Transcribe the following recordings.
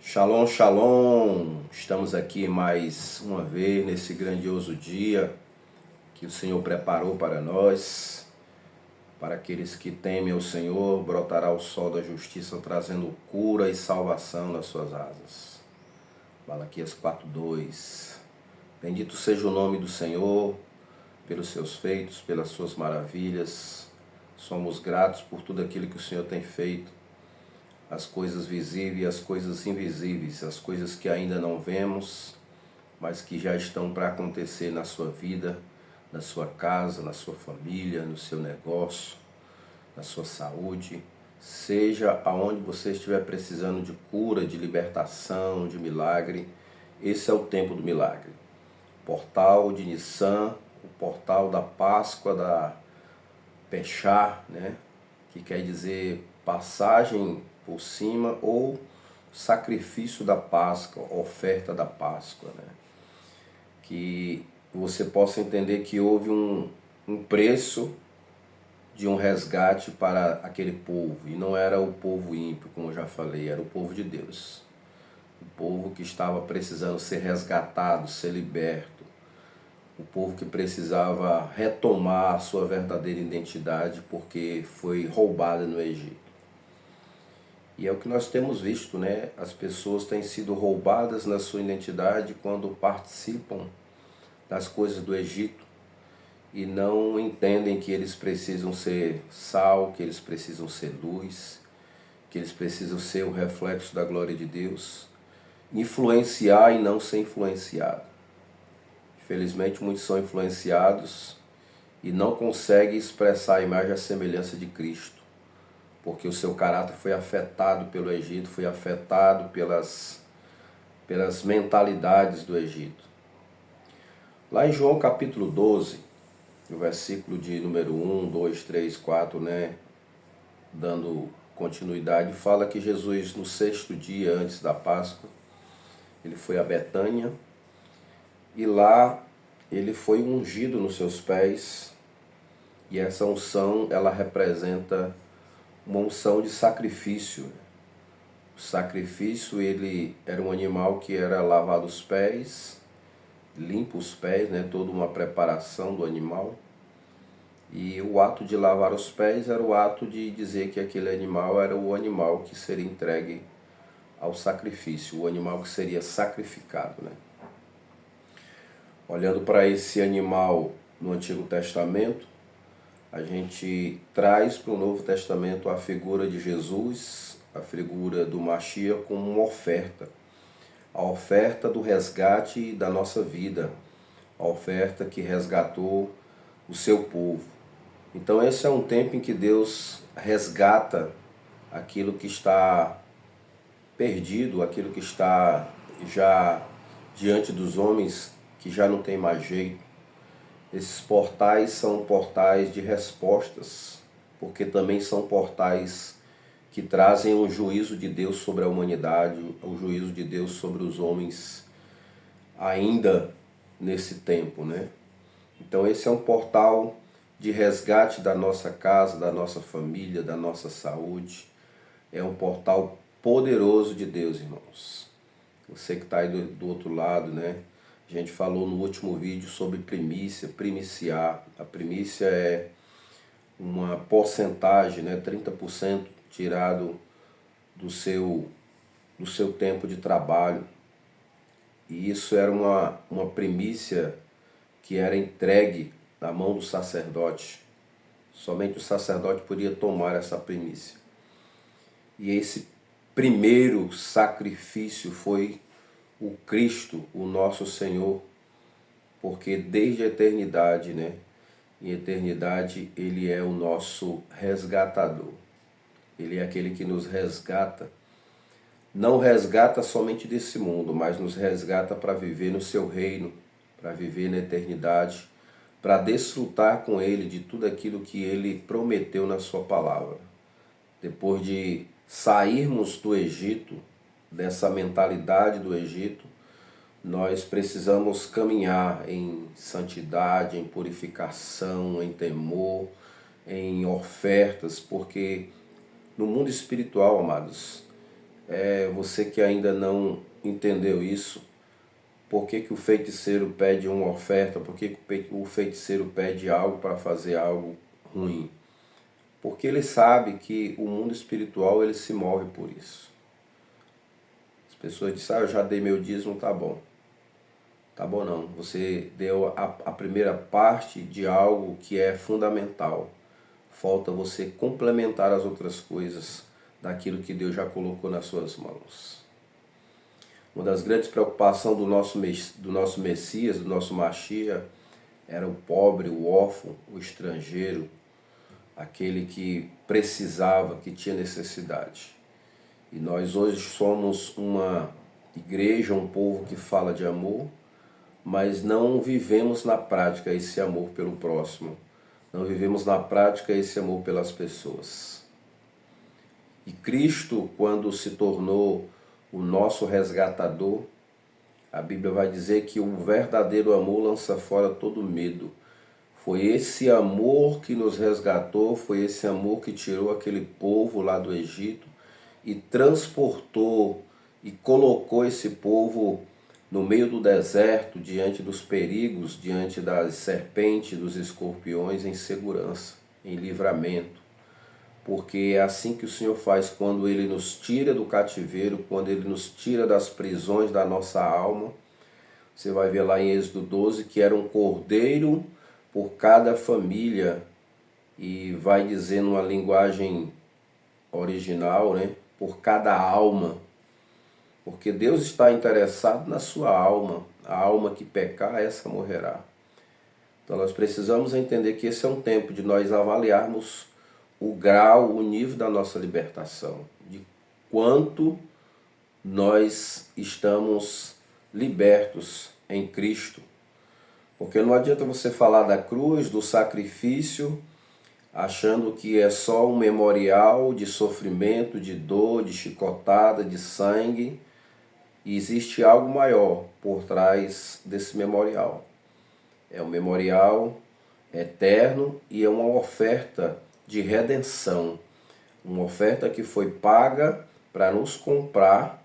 Shalom, shalom! Estamos aqui mais uma vez nesse grandioso dia que o Senhor preparou para nós. Para aqueles que temem o Senhor, brotará o sol da justiça trazendo cura e salvação nas suas asas. Malaquias 4:2. Bendito seja o nome do Senhor, pelos seus feitos, pelas suas maravilhas. Somos gratos por tudo aquilo que o Senhor tem feito. As coisas visíveis e as coisas invisíveis, as coisas que ainda não vemos, mas que já estão para acontecer na sua vida, na sua casa, na sua família, no seu negócio, na sua saúde. Seja aonde você estiver precisando de cura, de libertação, de milagre, esse é o tempo do milagre. Portal de Nissan, o portal da Páscoa, da Pechá, né? Que quer dizer passagem por cima ou sacrifício da Páscoa, oferta da Páscoa, né? Que você possa entender que houve um preço de um resgate para aquele povo, e não era o povo ímpio, como eu já falei, era o povo de Deus. O povo que estava precisando ser resgatado, ser liberto, o povo que precisava retomar a sua verdadeira identidade porque foi roubada no Egito. E é o que nós temos visto, né? As pessoas têm sido roubadas na sua identidade quando participam das coisas do Egito e não entendem que eles precisam ser sal, que eles precisam ser luz, que eles precisam ser o reflexo da glória de Deus, influenciar e não ser influenciado. Infelizmente, muitos são influenciados e não conseguem expressar a imagem e a semelhança de Cristo, porque o seu caráter foi afetado pelo Egito, foi afetado pelas mentalidades do Egito. Lá em João capítulo 12, no versículo de número 1, 2, 3, 4, né, dando continuidade, fala que Jesus, no sexto dia antes da Páscoa, ele foi a Betânia, e lá ele foi ungido nos seus pés, e essa unção, ela representa uma unção de sacrifício. O sacrifício, ele era um animal que era lavado os pés, limpa os pés, né, toda uma preparação do animal. E o ato de lavar os pés era o ato de dizer que aquele animal era o animal que seria entregue ao sacrifício, o animal que seria sacrificado, né? Olhando para esse animal no Antigo Testamento, a gente traz para o Novo Testamento a figura de Jesus, a figura do Mashiach como uma oferta. A oferta do resgate da nossa vida, a oferta que resgatou o seu povo. Então esse é um tempo em que Deus resgata aquilo que está perdido, aquilo que está já diante dos homens, que já não tem mais jeito. Esses portais são portais de respostas, porque também são portais que trazem o juízo de Deus sobre a humanidade, o juízo de Deus sobre os homens ainda nesse tempo, né? Então esse é um portal de resgate da nossa casa, da nossa família, da nossa saúde. É um portal poderoso de Deus, irmãos. Você que está aí do outro lado, né? A gente falou no último vídeo sobre primícia, primiciar. A primícia é uma porcentagem, né? 30% tirado do seu tempo de trabalho. E isso era uma primícia que era entregue na mão do sacerdote. Somente o sacerdote podia tomar essa primícia. E esse primeiro sacrifício foi o Cristo, o nosso Senhor, porque desde a eternidade, né? Em eternidade ele é o nosso resgatador. Ele é aquele que nos resgata. Não resgata somente desse mundo, mas nos resgata para viver no seu reino, para viver na eternidade, para desfrutar com ele de tudo aquilo que ele prometeu na sua palavra. Depois de sairmos do Egito, dessa mentalidade do Egito, nós precisamos caminhar em santidade, em purificação, em temor, em ofertas, porque no mundo espiritual, amados, Você que ainda não entendeu isso, por que que o feiticeiro pede uma oferta? Por que que o feiticeiro pede algo para fazer algo ruim? Porque ele sabe que o mundo espiritual ele se move por isso. As pessoas dizem, eu já dei meu dízimo, tá bom. Tá bom não, você deu a primeira parte de algo que é fundamental. Falta você complementar as outras coisas daquilo que Deus já colocou nas suas mãos. Uma das grandes preocupações do nosso Messias, do nosso Mashiach, era o pobre, o órfão, o estrangeiro, aquele que precisava, que tinha necessidade. E nós hoje somos uma igreja, um povo que fala de amor, mas não vivemos na prática esse amor pelo próximo. Não vivemos na prática esse amor pelas pessoas. E Cristo, quando se tornou o nosso resgatador, a Bíblia vai dizer que o verdadeiro amor lança fora todo medo. Foi esse amor que nos resgatou, foi esse amor que tirou aquele povo lá do Egito e transportou e colocou esse povo no meio do deserto, diante dos perigos, diante das serpentes, dos escorpiões, em segurança, em livramento. Porque é assim que o Senhor faz quando Ele nos tira do cativeiro, quando Ele nos tira das prisões da nossa alma. Você vai ver lá em Êxodo 12 que era um cordeiro por cada família, e vai dizer numa linguagem original, né? Por cada alma. Porque Deus está interessado na sua alma. A alma que pecar, essa morrerá. Então nós precisamos entender que esse é um tempo de nós avaliarmos o grau, o nível da nossa libertação, de quanto nós estamos libertos em Cristo. Porque não adianta você falar da cruz, do sacrifício, achando que é só um memorial de sofrimento, de dor, de chicotada, de sangue, e existe algo maior por trás desse memorial. É um memorial eterno e é uma oferta de redenção, uma oferta que foi paga para nos comprar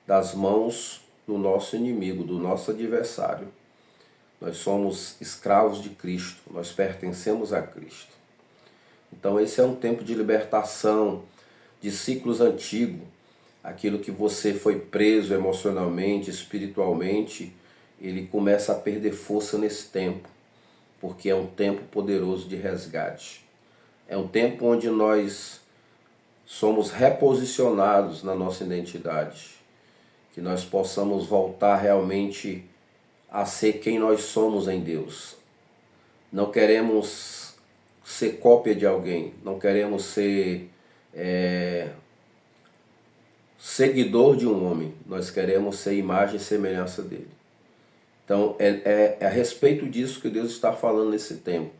das mãos do nosso inimigo, do nosso adversário. Nós somos escravos de Cristo, nós pertencemos a Cristo. Então esse é um tempo de libertação, de ciclos antigos. Aquilo que você foi preso emocionalmente, espiritualmente, ele começa a perder força nesse tempo, porque é um tempo poderoso de resgate. É um tempo onde nós somos reposicionados na nossa identidade, que nós possamos voltar realmente a ser quem nós somos em Deus. Não queremos ser cópia de alguém, não queremos ser seguidor de um homem, nós queremos ser imagem e semelhança dele. Então é a respeito disso que Deus está falando nesse tempo,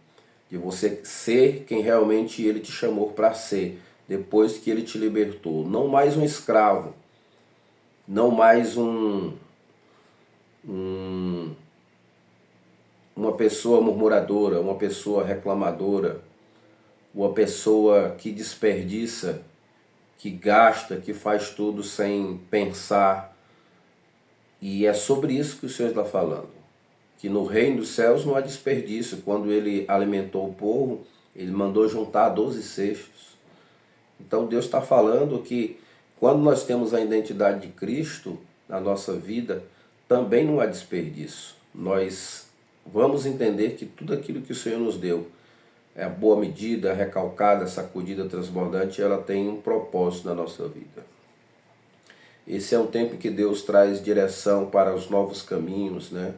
de você ser quem realmente Ele te chamou para ser, depois que Ele te libertou. Não mais um escravo, não mais uma pessoa murmuradora, uma pessoa reclamadora, uma pessoa que desperdiça, que gasta, que faz tudo sem pensar. E é sobre isso que o Senhor está falando, que no reino dos céus não há desperdício. Quando Ele alimentou o povo, Ele mandou juntar 12 cestos. Então Deus está falando que quando nós temos a identidade de Cristo na nossa vida, também não há desperdício. Nós vamos entender que tudo aquilo que o Senhor nos deu, é a boa medida, recalcada, sacudida, transbordante, ela tem um propósito na nossa vida. Esse é um tempo que Deus traz direção para os novos caminhos, né?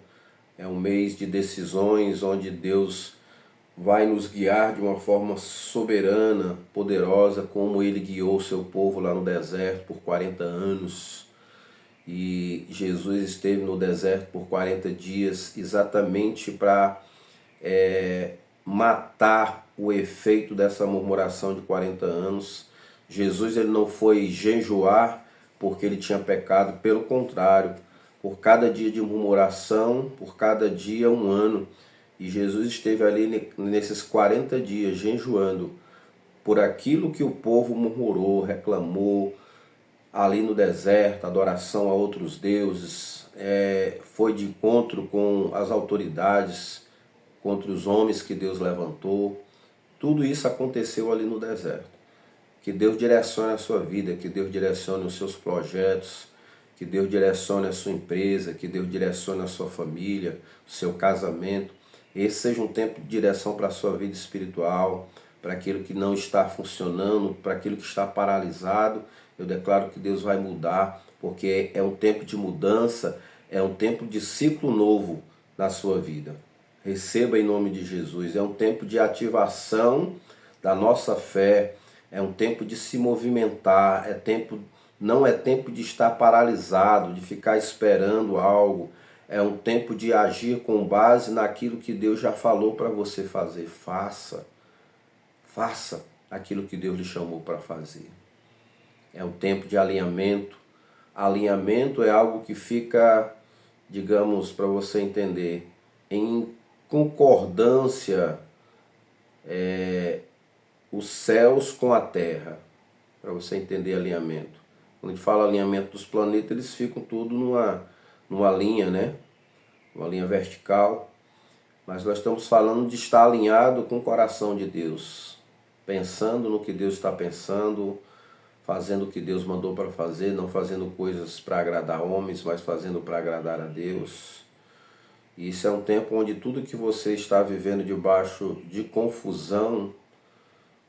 É um mês de decisões onde Deus vai nos guiar de uma forma soberana, poderosa, como Ele guiou o seu povo lá no deserto por 40 anos. E Jesus esteve no deserto por 40 dias exatamente para matar o efeito dessa murmuração de 40 anos. Jesus ele não foi jejuar porque ele tinha pecado, pelo contrário, por cada dia de murmuração, por cada dia um ano. E Jesus esteve ali nesses 40 dias jejuando por aquilo que o povo murmurou, reclamou, ali no deserto, adoração a outros deuses, foi de encontro com as autoridades, contra os homens que Deus levantou. Tudo isso aconteceu ali no deserto. Que Deus direcione a sua vida, que Deus direcione os seus projetos, que Deus direcione a sua empresa, que Deus direcione a sua família, o seu casamento. Esse seja um tempo de direção para a sua vida espiritual, para aquilo que não está funcionando, para aquilo que está paralisado. Eu declaro que Deus vai mudar, porque é um tempo de mudança, é um tempo de ciclo novo na sua vida. Receba em nome de Jesus. É um tempo de ativação da nossa fé, é um tempo de se movimentar, não é tempo de estar paralisado, de ficar esperando algo. É um tempo de agir com base naquilo que Deus já falou para você fazer. Faça aquilo que Deus lhe chamou para fazer. É um tempo de alinhamento. Alinhamento é algo que fica, digamos, para você entender, em concordância, os céus com a terra, para você entender alinhamento. Quando a gente fala alinhamento dos planetas, eles ficam tudo numa linha, né? Uma linha vertical. Mas nós estamos falando de estar alinhado com o coração de Deus, pensando no que Deus está pensando, fazendo o que Deus mandou para fazer, não fazendo coisas para agradar homens, mas fazendo para agradar a Deus. E isso é um tempo onde tudo que você está vivendo debaixo de confusão,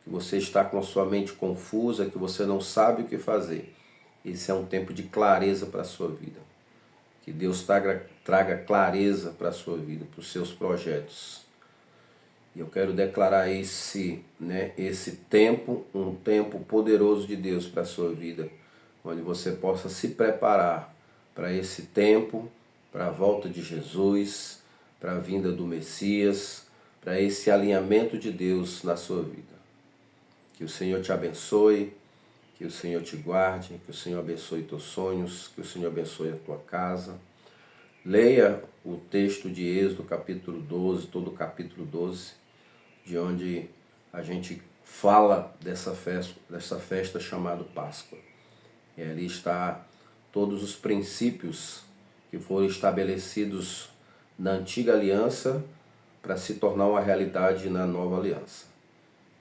que você está com a sua mente confusa, que você não sabe o que fazer, esse é um tempo de clareza para a sua vida. Que Deus traga clareza para a sua vida, para os seus projetos. E eu quero declarar esse tempo, um tempo poderoso de Deus para a sua vida, onde você possa se preparar para esse tempo, para a volta de Jesus, para a vinda do Messias, para esse alinhamento de Deus na sua vida. Que o Senhor te abençoe, que o Senhor te guarde, que o Senhor abençoe teus sonhos, que o Senhor abençoe a tua casa. Leia o texto de Êxodo, capítulo 12, todo o capítulo 12, de onde a gente fala dessa festa chamada Páscoa. E ali está todos os princípios que foram estabelecidos na antiga aliança para se tornar uma realidade na nova aliança.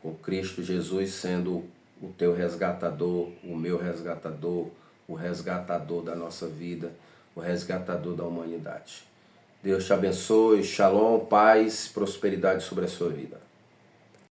Com Cristo Jesus sendo o teu resgatador, o meu resgatador, o resgatador da nossa vida, o resgatador da humanidade. Deus te abençoe, shalom, paz, prosperidade sobre a sua vida.